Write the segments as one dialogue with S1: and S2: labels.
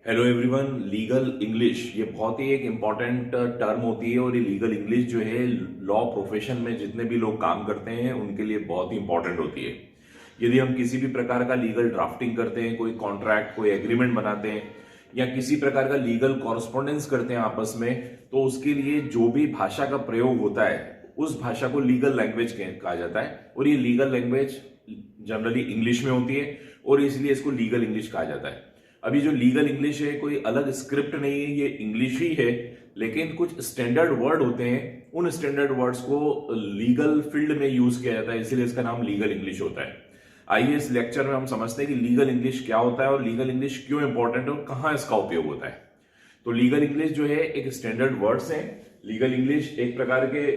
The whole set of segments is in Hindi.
S1: Hello everyone. लीगल इंग्लिश ये बहुत ही एक इम्पॉर्टेंट टर्म होती है और ये लीगल इंग्लिश जो है लॉ प्रोफेशन में जितने भी लोग काम करते हैं उनके लिए बहुत ही इंपॉर्टेंट होती है। यदि हम किसी भी प्रकार का लीगल ड्राफ्टिंग करते हैं, कोई कॉन्ट्रैक्ट, कोई एग्रीमेंट बनाते हैं या किसी प्रकार का लीगल कॉरस्पॉन्डेंस करते हैं आपस में, तो उसके लिए जो भी भाषा का प्रयोग होता है उस भाषा को लीगल लैंग्वेज कहा जाता है। और ये लीगल लैंग्वेज जनरली इंग्लिश में होती है और इसलिए इसको लीगल इंग्लिश कहा जाता है। अभी जो लीगल इंग्लिश है कोई अलग स्क्रिप्ट नहीं है, ये इंग्लिश ही है, लेकिन कुछ स्टैंडर्ड वर्ड होते हैं, उन स्टैंडर्ड वर्ड्स को लीगल फील्ड में यूज किया जाता है, इसलिए इसका नाम लीगल इंग्लिश होता है। आइए इस लेक्चर में हम समझते हैं कि लीगल इंग्लिश क्या होता है और लीगल इंग्लिश क्यों इंपॉर्टेंट है और कहां इसका उपयोग होता है। तो लीगल इंग्लिश जो है एक स्टैंडर्ड वर्ड्स है। लीगल इंग्लिश एक प्रकार के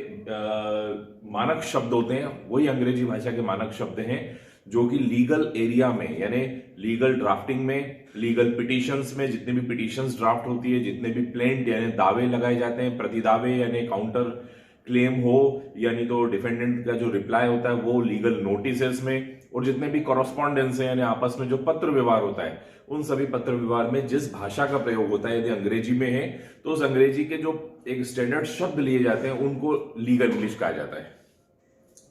S1: मानक शब्द होते हैं, वही अंग्रेजी भाषा के मानक शब्द हैं जो कि लीगल एरिया में यानी लीगल ड्राफ्टिंग में, लीगल पिटिशंस में, जितने भी पिटिशंस ड्राफ्ट होती है, जितने भी प्लेंट यानी दावे लगाए जाते हैं, प्रतिदावे यानी काउंटर क्लेम हो, यानी तो डिफेंडेंट का जो रिप्लाई होता है वो लीगल नोटिसेस में, और जितने भी कॉरस्पॉन्डेंस है यानी आपस में जो पत्र व्यवहार होता है उन सभी पत्र व्यवहार में जिस भाषा का प्रयोग होता है, यदि अंग्रेजी में है तो उस अंग्रेजी के जो एक स्टैंडर्ड शब्द लिए जाते हैं उनको लीगल इंग्लिश कहा जाता है।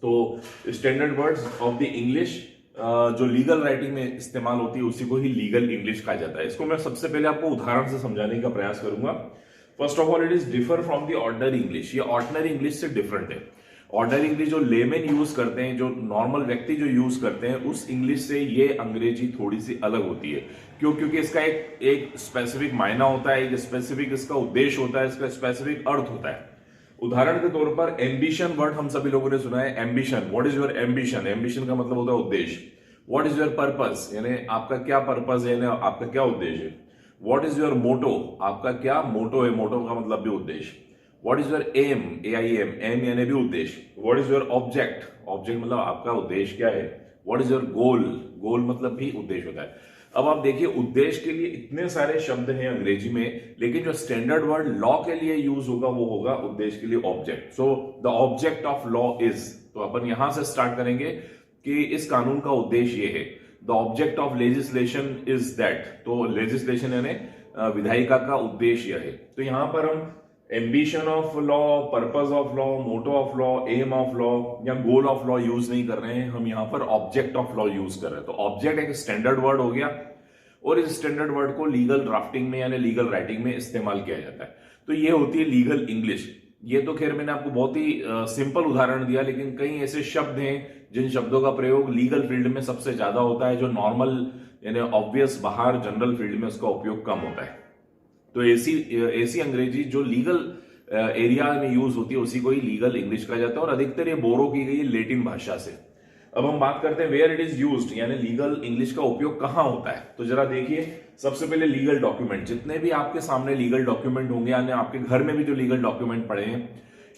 S1: तो standard words of the English जो लीगल राइटिंग में इस्तेमाल होती है उसी को ही लीगल इंग्लिश कहा जाता है। इसको मैं सबसे पहले आपको उदाहरण से समझाने का प्रयास करूंगा। First of all, it is differ from the ordinary English. ये ऑर्डिनरी इंग्लिश से डिफरेंट है। ऑर्डिनरी इंग्लिश जो लेमेन यूज करते हैं, जो नॉर्मल व्यक्ति जो यूज करते हैं, उस इंग्लिश से ये अंग्रेजी थोड़ी सी अलग होती है। क्यों? क्योंकि इसका एक स्पेसिफिक मायना होता है, एक स्पेसिफिक इसका उद्देश्य होता है, इसका स्पेसिफिक अर्थ होता है। उदाहरण के तौर पर एम्बिशन वर्ड हम सभी लोगों ने सुना है। Ambition, what is your ambition? Ambition का मतलब होता है उद्देश्य। व्हाट इज योर पर्पस, यानी आपका क्या पर्पस है, यानी आपका क्या उद्देश्य है। व्हाट इज योर मोटो, आपका क्या मोटो है, मोटो का मतलब भी उद्देश्य। What is your aim, AIM, aim यानी भी उद्देश्य। What is your object, object मतलब आपका उद्देश्य क्या है। What is your goal, goal मतलब भी उद्देश्य होता है। अब आप देखिए, उद्देश्य के लिए इतने सारे शब्द हैं अंग्रेजी में, लेकिन जो स्टैंडर्ड वर्ड लॉ के लिए यूज होगा वो होगा उद्देश्य के लिए object. So the object of law is, तो अपन यहां से स्टार्ट करेंगे कि इस कानून का उद्देश्य ये है। The object of legislation is that, तो लेजिस्लेशन यानी विधायिका का उद्देश्य है। तो यहां पर हम ambition of law, purpose of law, motto of law, aim of law या गोल ऑफ लॉ यूज नहीं कर रहे हैं, हम यहां पर ऑब्जेक्ट ऑफ लॉ यूज कर रहे हैं। तो ऑब्जेक्ट एक स्टैंडर्ड वर्ड हो गया और इस स्टैंडर्ड वर्ड को लीगल ड्राफ्टिंग में यानी लीगल राइटिंग में इस्तेमाल किया जाता है। तो ये होती है लीगल इंग्लिश। ये तो खैर मैंने आपको बहुत ही सिंपल उदाहरण दिया, लेकिन कई ऐसे शब्द हैं जिन शब्दों का प्रयोग लीगल फील्ड में सबसे ज्यादा होता है, जो नॉर्मल यानी ऑब्वियस बाहर जनरल फील्ड में उसका उपयोग कम होता है। तो ऐसी अंग्रेजी जो लीगल एरिया में यूज होती है उसी को ही लीगल इंग्लिश कहा जाता है, और अधिकतर ये बोरो की गई है लेटिन भाषा से। अब हम बात करते हैं वेयर इट इज यूज्ड, यानी लीगल इंग्लिश का उपयोग कहां होता है। तो जरा देखिए, सबसे पहले लीगल डॉक्यूमेंट, जितने भी आपके सामने लीगल डॉक्यूमेंट होंगे, यानी आपके घर में भी जो लीगल डॉक्यूमेंट पड़े हैं,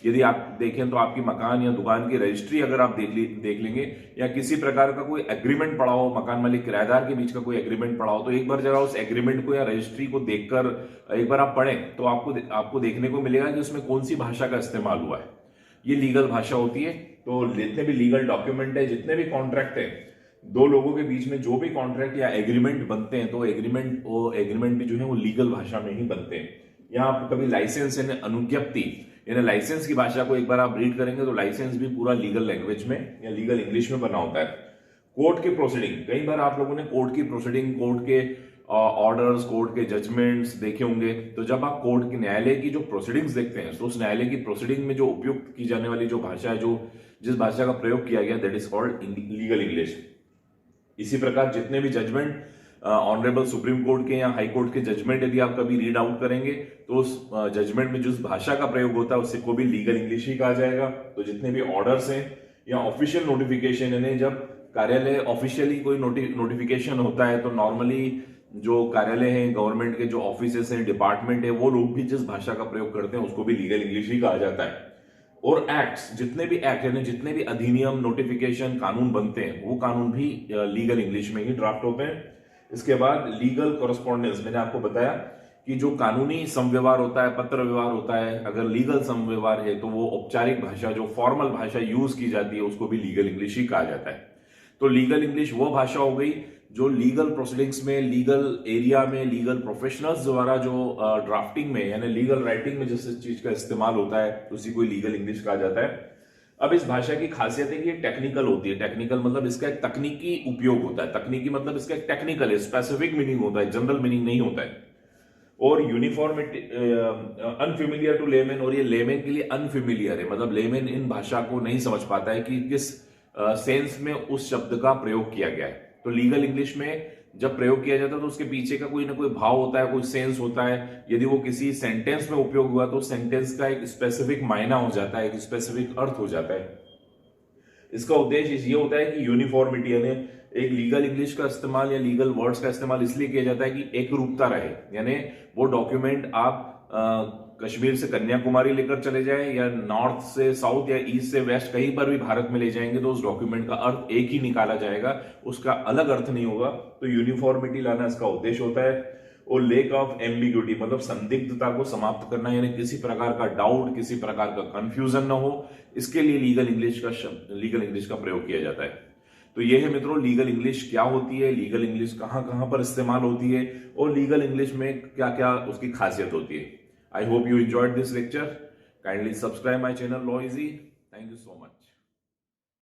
S1: यदि आप देखें तो आपकी मकान या दुकान की रजिस्ट्री अगर आप देख लेंगे, या किसी प्रकार का कोई एग्रीमेंट पड़ा हो, मकान मालिक किराएदार के बीच का कोई एग्रीमेंट पड़ा हो, तो एक बार जरा उस एग्रीमेंट को या रजिस्ट्री को देखकर एक बार आप पढ़ें तो आपको देखने को मिलेगा कि उसमें कौन सी भाषा का इस्तेमाल हुआ है। ये लीगल भाषा होती है। तो जितने भी लीगल डॉक्यूमेंट है, जितने भी कॉन्ट्रैक्ट है, दो लोगों के बीच में जो भी कॉन्ट्रैक्ट या एग्रीमेंट बनते हैं, तो एग्रीमेंट भी जो है वो लीगल भाषा में ही बनते हैं। यहाँ आप कभी लाइसेंस यानी अनुज्ञप्ति यानी लाइसेंस की भाषा को एक बार आप रीड करेंगे तो लाइसेंस भी पूरा लीगल लैंग्वेज में या लीगल इंग्लिश में बना होता है। कोर्ट की प्रोसीडिंग, कई बार आप लोगों ने कोर्ट की प्रोसीडिंग, कोर्ट के ऑर्डर्स, कोर्ट के जजमेंट्स देखे होंगे। तो जब आप कोर्ट की, न्यायालय की जो प्रोसीडिंग्स देखते हैं, तो उस न्यायालय की प्रोसीडिंग में जो उपयुक्त की जाने वाली जो भाषा है, जो जिस भाषा का प्रयोग किया गया, that is called legal English. इसी प्रकार जितने भी जजमेंट ऑनरेबल सुप्रीम कोर्ट के या हाई कोर्ट के जजमेंट यदि आप कभी रीड आउट करेंगे तो उस जजमेंट में जिस भाषा का प्रयोग होता है उससे को भी लीगल इंग्लिश ही कहा जाएगा। तो जितने भी ऑर्डर्स हैं या ऑफिशियल नोटिफिकेशन, यानी जब कार्यालय ऑफिशियली कोई नोटिफिकेशन होता है, तो नॉर्मली जो कार्यालय हैं, गवर्नमेंट के जो ऑफिसेस हैं, डिपार्टमेंट है, वो लोग भी जिस भाषा का प्रयोग करते हैं उसको भी लीगल इंग्लिश ही कहा जाता है। और एक्ट्स, जितने भी एक्ट यानी जितने भी अधिनियम, नोटिफिकेशन, कानून बनते हैं, वो कानून भी लीगल इंग्लिश में ही ड्राफ्ट होते हैं। इसके बाद लीगल कॉरस्पॉन्डेंस, मैंने आपको बताया कि जो कानूनी समव्यवहार होता है, पत्र व्यवहार होता है, अगर लीगल समव्यवहार है तो वो औपचारिक भाषा, जो फॉर्मल भाषा यूज की जाती है, उसको भी लीगल इंग्लिश ही कहा जाता है। तो लीगल इंग्लिश वो भाषा हो गई जो लीगल प्रोसीडिंग्स में, लीगल एरिया में, लीगल प्रोफेशनल्स द्वारा जो ड्राफ्टिंग में यानी लीगल राइटिंग में जिस चीज का इस्तेमाल होता है उसी को लीगल इंग्लिश कहा जाता है। अब इस भाषा की खासियत है कि ये टेक्निकल होती है। टेक्निकल मतलब इसका एक तकनीकी उपयोग होता है। तकनीकी मतलब इसका एक टेक्निकल है, स्पेसिफिक मीनिंग होता है, जनरल मीनिंग नहीं होता है। और यूनिफॉर्मिटी अनफेमिलियर टू लेमेन, और ये लेमेन के लिए अनफेमिलियर है, मतलब लेमेन इन भाषा को नहीं समझ पाता है कि किस सेंस में उस शब्द का प्रयोग किया गया है। तो लीगल इंग्लिश में जब प्रयोग किया जाता है तो उसके पीछे का कोई ना कोई भाव होता है, कोई सेंस होता है। यदि वो किसी सेंटेंस में उपयोग हुआ तो सेंटेंस का एक स्पेसिफिक मायना हो जाता है, एक स्पेसिफिक अर्थ हो जाता है। इसका उद्देश्य ये होता है कि यूनिफॉर्मिटी यानी एक लीगल इंग्लिश का इस्तेमाल या लीगल वर्ड्स का इस्तेमाल इसलिए किया जाता है कि एक रूपता रहे। यानी वो डॉक्यूमेंट आप कश्मीर से कन्याकुमारी लेकर चले जाएं या नॉर्थ से साउथ या ईस्ट से वेस्ट कहीं पर भी भारत में ले जाएंगे तो उस डॉक्यूमेंट का अर्थ एक ही निकाला जाएगा, उसका अलग अर्थ नहीं होगा। तो यूनिफॉर्मिटी लाना इसका उद्देश्य होता है। और लेक ऑफ एम्बिग्यूटी मतलब संदिग्धता को समाप्त करना, यानी किसी प्रकार का डाउट, किसी प्रकार का कंफ्यूजन ना हो, इसके लिए लीगल इंग्लिश का प्रयोग किया जाता है। तो ये है मित्रों लीगल इंग्लिश क्या होती है, लीगल इंग्लिश कहां कहां पर इस्तेमाल होती है और लीगल इंग्लिश में क्या क्या उसकी खासियत होती है। I hope you enjoyed this lecture. Kindly subscribe my channel law easy. Thank you so much.